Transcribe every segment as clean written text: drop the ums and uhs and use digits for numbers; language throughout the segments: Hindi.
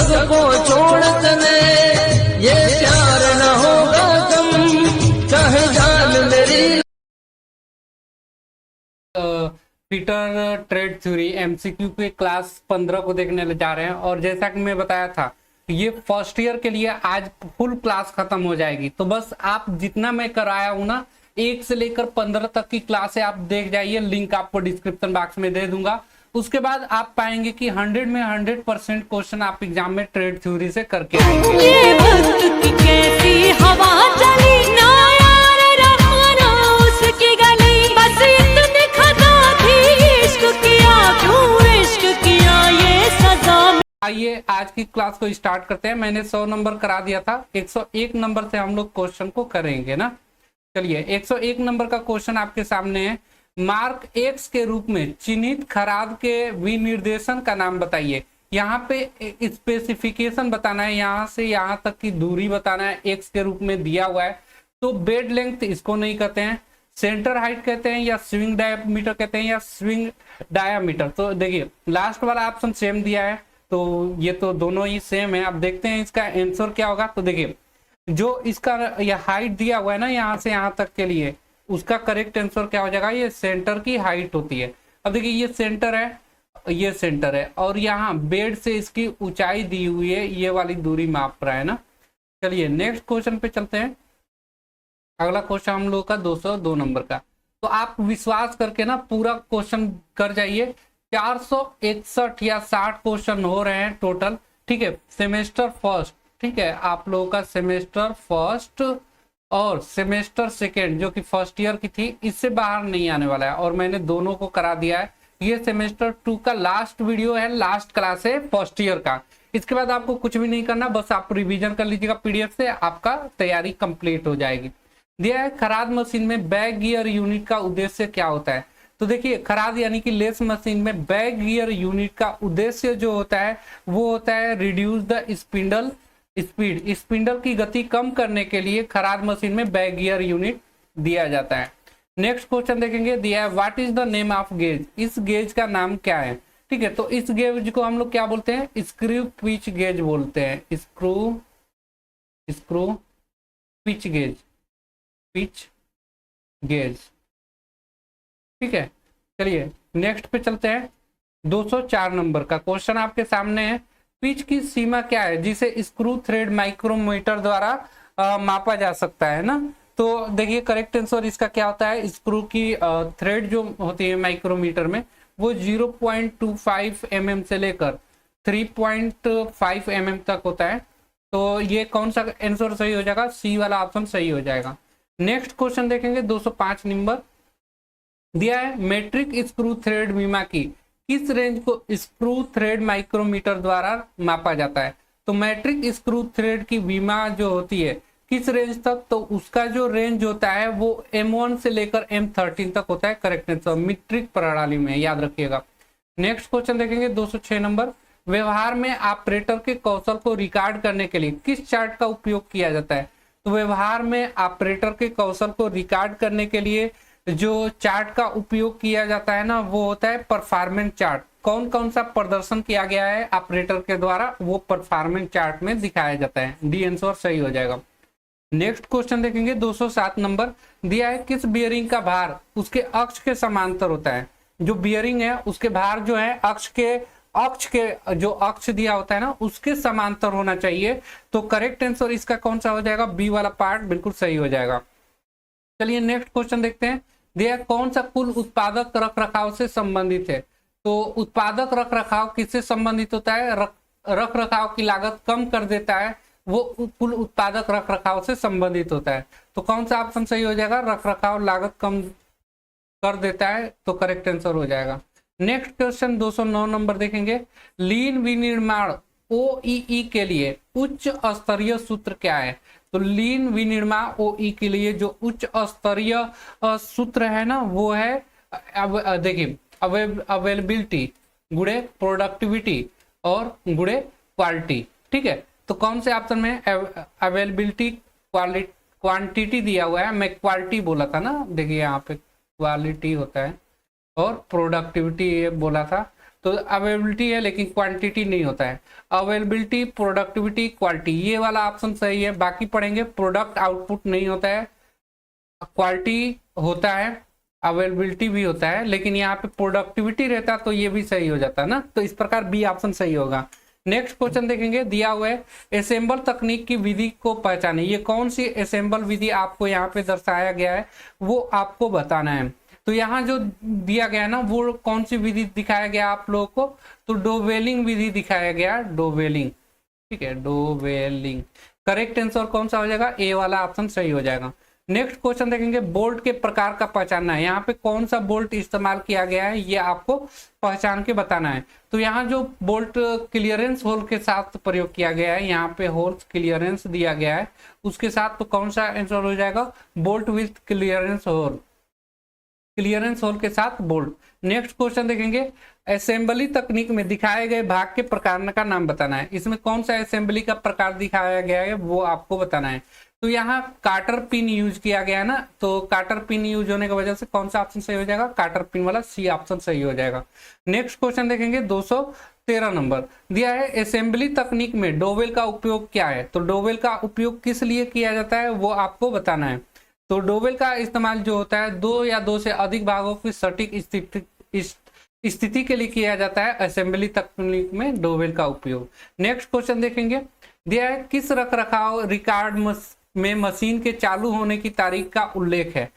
सबको छोड़ चले, ये प्यार न होगा कम, चाहे जान मेरी। पीटर ट्रेड थ्योरी एमसीक्यू के क्लास 15 को देखने जा रहे हैं। और जैसा कि मैं बताया था ये फर्स्ट ईयर के लिए आज फुल क्लास खत्म हो जाएगी, तो बस आप जितना मैं कराया हूं ना 1 से लेकर 15 तक की क्लास है आप देख जाइए, लिंक आपको डिस्क्रिप्शन बॉक्स में दे दूंगा। उसके बाद आप पाएंगे कि 100 में 100% क्वेश्चन आप एग्जाम में ट्रेड थ्योरी से करके आएंगे। ये वक्त की कैसी हवा चली ना यार रहा ना उसकी गली, बस इतनी खता थी इश्क किया, क्यों इश्क किया ये सजा। आइए आज की क्लास को स्टार्ट करते हैं। मैंने 100 नंबर करा दिया था, 101 नंबर से हम लोग क्वेश्चन को करेंगे ना। चलिए 101 नंबर का क्वेश्चन आपके सामने है। मार्क एक्स के रूप में चिन्हित खराद के विनिर्देशन का नाम बताइए। यहाँ पे स्पेसिफिकेशन बताना है, यहाँ से यहाँ तक की दूरी बताना है, एक्स के रूप में दिया हुआ है। तो बेड लेंथ इसको नहीं कहते हैं, सेंटर हाइट कहते हैं, या स्विंग डायामीटर कहते हैं, या स्विंग डायामीटर। तो देखिए लास्ट वाला ऑप्शन सेम दिया है, तो ये तो दोनों ही सेम है। अब देखते हैं इसका आंसर क्या होगा। तो देखिए जो इसका यह हाइट दिया हुआ है ना यहाँ से यहाँ तक के लिए, उसका करेक्ट आंसर क्या हो जाएगा, ये सेंटर की हाइट होती है। अब देखिए ये सेंटर है, ये सेंटर है, और यहाँ बेड से इसकी ऊंचाई दी हुई है, ये वाली दूरी माप रहा है ना। चलिए नेक्स्ट क्वेश्चन पे चलते हैं। अगला क्वेश्चन हम लोग का 202 नंबर का। तो आप विश्वास करके ना पूरा क्वेश्चन कर जाइए। 461 या 60 क्वेश्चन हो रहे हैं टोटल, ठीक है। सेमेस्टर फर्स्ट, ठीक है, आप लोगों का सेमेस्टर फर्स्ट और सेमेस्टर सेकेंड जो कि फर्स्ट ईयर की थी, इससे बाहर नहीं आने वाला है, और मैंने दोनों को करा दिया है। ये सेमेस्टर 2 का लास्ट वीडियो है, लास्ट क्लास है फर्स्ट ईयर का। इसके बाद आपको कुछ भी नहीं करना, बस आप रिवीजन कर लीजिएगा पीडीएफ से, आपका तैयारी कंप्लीट हो जाएगी। दिया है खराद मशीन में बैक गियर यूनिट का उद्देश्य क्या होता है। तो देखिए खराद यानी कि लेस मशीन में बैक गियर यूनिट का उद्देश्य जो होता है वो होता है reduce the spindle speed, spindle की गति कम करने के लिए खराद मशीन में बैक गियर यूनिट दिया जाता है। नेक्स्ट क्वेश्चन देखेंगे। दिया है what is the name of gauge, इस गेज का नाम क्या है, ठीक है। तो इस गेज को हम लोग क्या बोलते हैं, स्क्रू पिच गेज बोलते हैं, screw pitch gauge, pitch gauge, ठीक है। चलिए नेक्स्ट पे चलते हैं। 204 नंबर का क्वेश्चन आपके सामने है। पिच की सीमा क्या है जिसे स्क्रू थ्रेड माइक्रोमीटर द्वारा मापा जा सकता है ना। तो देखिए करेक्ट आंसर इसका क्या होता है, स्क्रू की थ्रेड जो होती है माइक्रोमीटर में वो 0.25 mm से लेकर 3.5 mm तक होता है। तो ये कौन सा आंसर सही हो जाएगा, सी वाला ऑप्शन सही हो जाएगा। नेक्स्ट क्वेश्चन देखेंगे 205 नंबर। दिया है मेट्रिक स्क्रू थ्रेड विमा की किस रेंज को स्क्रू थ्रेड माइक्रोमीटर द्वारा मापा जाता है। तो मैट्रिक स्क्रू थ्रेड की विमा जो होती है किस रेंज तक, तो उसका जो रेंज होता है वो M1 से लेकर M13 तक होता है। करेक्ट आंसर मीट्रिक प्रणाली में, याद रखिएगा। नेक्स्ट क्वेश्चन देखेंगे 206 नंबर। व्यवहार में ऑपरेटर के कौशल को रिकॉर्ड करने के लिए किस चार्ट का उपयोग किया जाता है। तो व्यवहार में ऑपरेटर के कौशल को रिकॉर्ड करने के लिए जो चार्ट का उपयोग किया जाता है ना वो होता है परफॉर्मेंस चार्ट। कौन कौन सा प्रदर्शन किया गया है ऑपरेटर के द्वारा वो परफॉर्मेंस चार्ट में दिखाया जाता है। डी आंसर सही हो जाएगा। नेक्स्ट क्वेश्चन देखेंगे 207 नंबर। दिया है किस बियरिंग का भार उसके अक्ष के समांतर होता है। जो बियरिंग है उसके भार जो है अक्ष के जो अक्ष दिया होता है ना उसके समांतर होना चाहिए। तो करेक्ट आंसर इसका कौन सा हो जाएगा, बी वाला पार्ट बिल्कुल सही हो जाएगा। चलिए नेक्स्ट क्वेश्चन देखते हैं। दिया कौन सा कुल उत्पादक रख रखाव से संबंधित है। तो उत्पादक रख रखाव किससे संबंधित होता है, रख रखाव की लागत कम कर देता है, वो कुल उत्पादक रख रखाव से संबंधित होता है। तो कौन सा ऑप्शन सही हो जाएगा, रख रखाव लागत कम कर देता है, तो करेक्ट आंसर हो जाएगा। नेक्स्ट क्वेश्चन 209 नंबर देखेंगे। लीन विनिर्माण OEE के लिए उच्च स्तरीय सूत्र क्या है। तो लीन विनिर्माण OEE के लिए जो उच्च स्तरीय सूत्र है ना वो है देखिए अवेलेबिलिटी गुणे प्रोडक्टिविटी और गुणे क्वालिटी, ठीक है। तो कौन से ऑप्शन में अवेलेबिलिटी क्वांटिटी दिया हुआ है, मैं क्वालिटी बोला था ना, देखिए यहाँ पे क्वालिटी होता है और प्रोडक्टिविटी बोला था। तो अवेलेबिलिटी है लेकिन क्वांटिटी नहीं होता है। अवेलेबिलिटी, प्रोडक्टिविटी, क्वालिटी, ये वाला ऑप्शन सही है। बाकी पढ़ेंगे, प्रोडक्ट आउटपुट नहीं होता है, क्वालिटी होता है, अवेलेबिलिटी भी होता है, लेकिन यहाँ पे प्रोडक्टिविटी रहता तो ये भी सही हो जाता है ना। तो इस प्रकार बी ऑप्शन सही होगा। नेक्स्ट क्वेश्चन देखेंगे, दिया हुआ है असेंबल तकनीक की विधि को पहचाने। ये कौन सी असेंबल विधि आपको यहाँ पे दर्शाया गया है वो आपको बताना है। तो यहाँ जो दिया गया है ना वो कौन सी विधि दिखाया गया आप लोगों को, तो डोवेलिंग विधि दिखाया गया, डोवेलिंग, ठीक है, डोवेलिंग। करेक्ट आंसर कौन सा हो जाएगा, ए वाला ऑप्शन सही हो जाएगा। नेक्स्ट क्वेश्चन देखेंगे, बोल्ट के प्रकार का पहचानना है। यहाँ पे कौन सा बोल्ट इस्तेमाल किया गया है ये आपको पहचान के बताना है। तो यहाँ जो बोल्ट क्लियरेंस होल के साथ प्रयोग किया गया है, यहाँ पे होल्स क्लियरेंस दिया गया है उसके साथ, तो कौन सा आंसर हो जाएगा, bolt with clearance hole, clearance hole के साथ बोल्ट। नेक्स्ट क्वेश्चन देखेंगे, असेंबली तकनीक में दिखाए गए भाग के प्रकार का नाम बताना है। इसमें कौन सा असेंबली का प्रकार दिखाया गया है वो आपको बताना है। तो यहाँ काटर पिन यूज किया गया है ना, तो काटर पिन यूज होने की वजह से कौन सा ऑप्शन सही हो जाएगा, काटर पिन वाला सी ऑप्शन सही हो जाएगा। नेक्स्ट क्वेश्चन देखेंगे, 213 नंबर दिया है, असेंबली तकनीक में डोवेल का उपयोग क्या है। तो डोवेल का उपयोग किस लिए किया जाता है वो आपको बताना है। तो डोवेल का इस्तेमाल जो होता है दो या दो से अधिक भागों की सटीक स्थिति के लिए किया जाता है। असेंबली तकनीक में डोवेल का उपयोग। नेक्स्ट क्वेश्चन देखेंगे, दिया है किस रखरखाव रिकॉर्ड में मशीन के चालू होने की तारीख का उल्लेख है।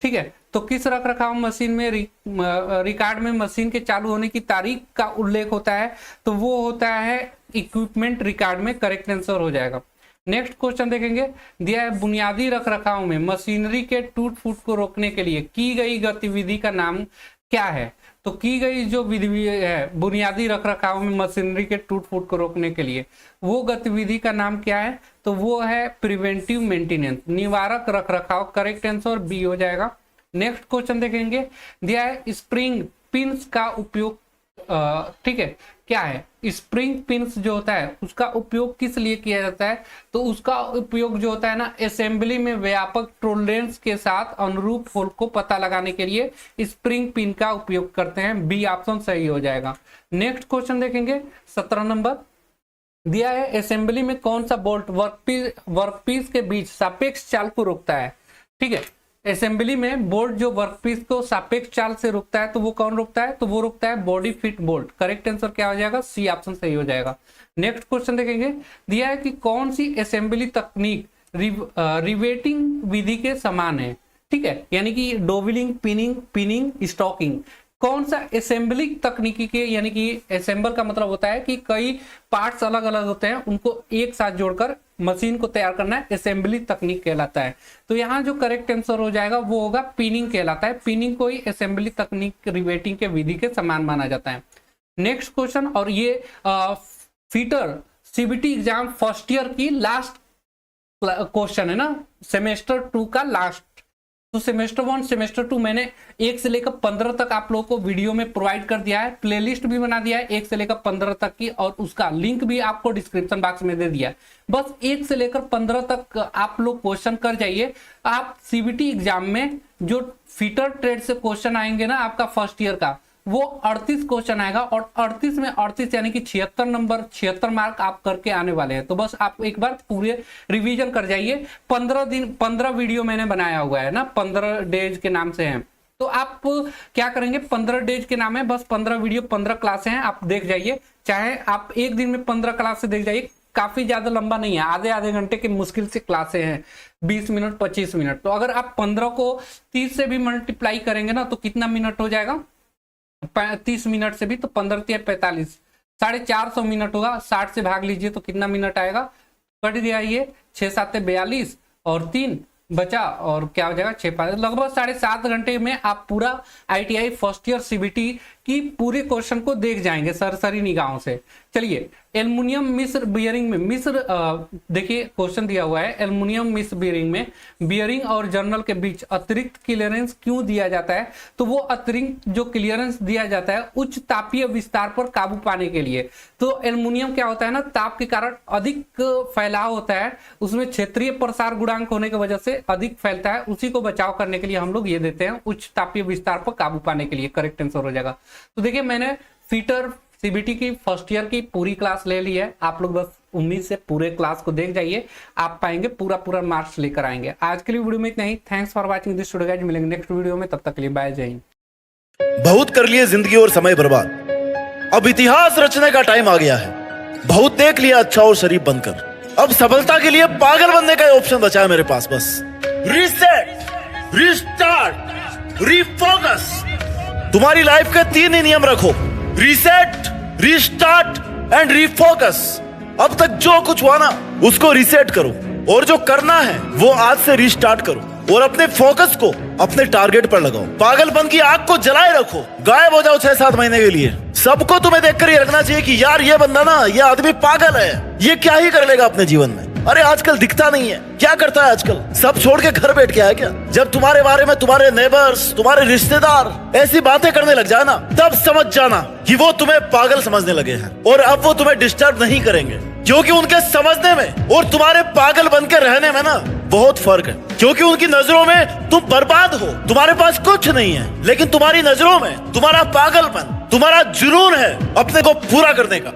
ठीक है, तो किस रखरखाव मशीन में रिकॉर्ड में मशीन के चालू होने की तारीख का उल्लेख होता है, तो वो होता है इक्विपमेंट रिकॉर्ड में। करेक्ट आंसर हो जाएगा। नेक्स्ट क्वेश्चन देखेंगे, दिया है बुनियादी रखरखाव में मशीनरी के टूट फूट को रोकने के लिए की गई गतिविधि का नाम क्या है। तो की गई जो विधि है बुनियादी रखरखाव में मशीनरी के टूट फूट को रोकने के लिए, वो गतिविधि का नाम क्या है, तो वो है प्रिवेंटिव मेंटेनेंस, निवारक रखरखाव। करेक्ट आंसर बी हो जाएगा। नेक्स्ट क्वेश्चन देखेंगे, दिया है स्प्रिंग पिंस का उपयोग, ठीक है, क्या है, स्प्रिंग पिंस जो होता है उसका उपयोग किस लिए किया जाता है। तो उसका उपयोग जो होता है ना असेंबली में व्यापक टोलरेंस के साथ अनुरूप होल को पता लगाने के लिए स्प्रिंग पिन का उपयोग करते हैं। बी ऑप्शन सही हो जाएगा। नेक्स्ट क्वेश्चन देखेंगे, 17 नंबर दिया है असेंबली में कौन सा बोल्ट वर्कपीस के बीच सापेक्ष चाल को रोकता है। ठीक है, असेंबली में बोल्ट जो वर्कपीस को सापेक्ष चाल से रोकता है, तो वो कौन रोकता है, तो वो रोकता है body fit bolt. Correct answer क्या हो जाएगा, सी ऑप्शन सही हो जाएगा। नेक्स्ट क्वेश्चन देखेंगे, दिया है कि कौन सी असेंबली तकनीक रिवेटिंग विधि के समान है। ठीक है, यानी कि डोविलिंग, पिनिंग, स्टॉकिंग, कौन सा असेंबली तकनीकी के, यानी कि असेंबल का मतलब होता है कि कई पार्ट्स अलग अलग होते हैं उनको एक साथ जोड़कर मशीन को तैयार करना है, असेंबली तकनीक कहलाता है। तो यहाँ जो करेक्ट आंसर हो जाएगा वो होगा पिनिंग कहलाता है। पिनिंग को ही असेंबली तकनीक रिवेटिंग के विधि के समान माना जाता है। नेक्स्ट क्वेश्चन, और ये fitter CBT exam first year की लास्ट क्वेश्चन है ना, सेमेस्टर 2 का लास्ट। तो सेमेस्टर 1 सेमेस्टर 2 मैंने 1 से लेकर 15 तक आप लोगों को वीडियो में प्रोवाइड कर दिया है, प्लेलिस्ट भी बना दिया है 1 से लेकर 15 तक की, और उसका लिंक भी आपको डिस्क्रिप्शन बॉक्स में दे दिया है। बस 1 से लेकर 15 तक आप लोग क्वेश्चन कर जाइए। आप सीबीटी एग्जाम में जो फीटर ट्रेड से क्वेश्चन आएंगे ना आपका फर्स्ट ईयर का, वो 38 क्वेश्चन आएगा, और 38 में 38 यानी कि 76 नंबर, 76 मार्क आप करके आने वाले हैं। तो बस आप एक बार पूरे रिवीजन कर जाइए। 15 वीडियो मैंने बनाया हुआ है ना, 15 डेज के नाम से हैं। तो आप क्या करेंगे, 15 डेज के नाम है, बस 15 वीडियो 15 क्लासे हैं, आप देख जाइए। चाहे आप एक दिन में 15 क्लास से देख जाइए, काफी ज्यादा लंबा नहीं है, आधे घंटे की मुश्किल से क्लासे हैं, 20 मिनट 25 मिनट। तो अगर आप 15 को 30 से भी मल्टीप्लाई करेंगे ना तो कितना मिनट हो जाएगा, 30 मिनट से भी, तो 15 × 45 450 मिनट होगा। 60 से भाग लीजिए तो कितना मिनट आएगा, कट दिया ये 6 7 42 और 3 बचा, और क्या हो जाएगा 6 5, लगभग 7.5 घंटे में आप पूरा ITI फर्स्ट ईयर CBT की पूरे क्वेश्चन को देख जाएंगे सरसरी निगाहों से। चलिए, एल्युमिनियम मिश्र बियरिंग में, मिश्र देखिए क्वेश्चन दिया हुआ है, एल्युमिनियम मिश्र बियरिंग में बियरिंग और जर्नल के बीच अतिरिक्त क्लियरेंस क्यों दिया जाता है। तो वो अतिरिक्त जो क्लियरेंस दिया जाता है उच्च तापीय विस्तार पर काबू पाने के लिए। तो एल्युमिनियम क्या होता है ना, ताप के कारण अधिक फैलाव होता है, उसमें क्षेत्रीय प्रसार गुणांक होने की वजह से अधिक फैलता है, उसी को बचाव करने के लिए हम लोग ये देते हैं, उच्च तापीय विस्तार पर काबू पाने के लिए। करेक्ट आंसर हो जाएगा। तो देखिए मैंने फीटर सीबीटी की फर्स्ट ईयर की पूरी क्लास ले ली है आप लोग, बस उम्मीद से पूरे क्लास को देख जाइए, आप पाएंगे पूरा मार्क्स लेकर आएंगे। आज के लिए वीडियो में इतना ही। Thanks for watching this video guys, मिलेंगे नेक्स्ट वीडियो में, तब तक के लिए बाय, जय हिंद। बहुत कर लिए जिंदगी और समय बर्बाद, अब इतिहास रचने का टाइम आ गया है। बहुत देख लिया अच्छा और शरीफ बनकर, अब सफलता के लिए पागल बनने का ऑप्शन बचा है मेरे पास। बस रीसेट, रीस्टार्ट, रीफोकस। तुम्हारी लाइफ के 3 ही नियम रखो, रीसेट, रीस्टार्ट एंड रीफोकस। अब तक जो कुछ हुआ ना उसको रीसेट करो, और जो करना है वो आज से रीस्टार्ट करो, और अपने फोकस को अपने टारगेट पर लगाओ। पागलपन की आग को जलाए रखो, गायब हो जाओ 6-7 महीने के लिए। सबको तुम्हें देखकर ये लगना चाहिए कि यार ये बंदा ना, ये आदमी पागल है, ये क्या ही कर लेगा अपने जीवन में। अरे आजकल दिखता नहीं है, क्या करता है आजकल, सब छोड़ के घर बैठ के आया क्या। जब तुम्हारे बारे में तुम्हारे नेबर्स, तुम्हारे रिश्तेदार ऐसी बातें करने लग जाए ना, तब समझ जाना कि वो तुम्हें पागल समझने लगे हैं, और अब वो तुम्हें डिस्टर्ब नहीं करेंगे, क्योंकि उनके समझने में और तुम्हारे पागल बन के रहने में ना बहुत फर्क है। क्योंकि उनकी नजरों में तुम बर्बाद हो, तुम्हारे पास कुछ नहीं है, लेकिन तुम्हारी नजरों में तुम्हारा पागलपन, तुम्हारा जुनून है अपने को पूरा करने का।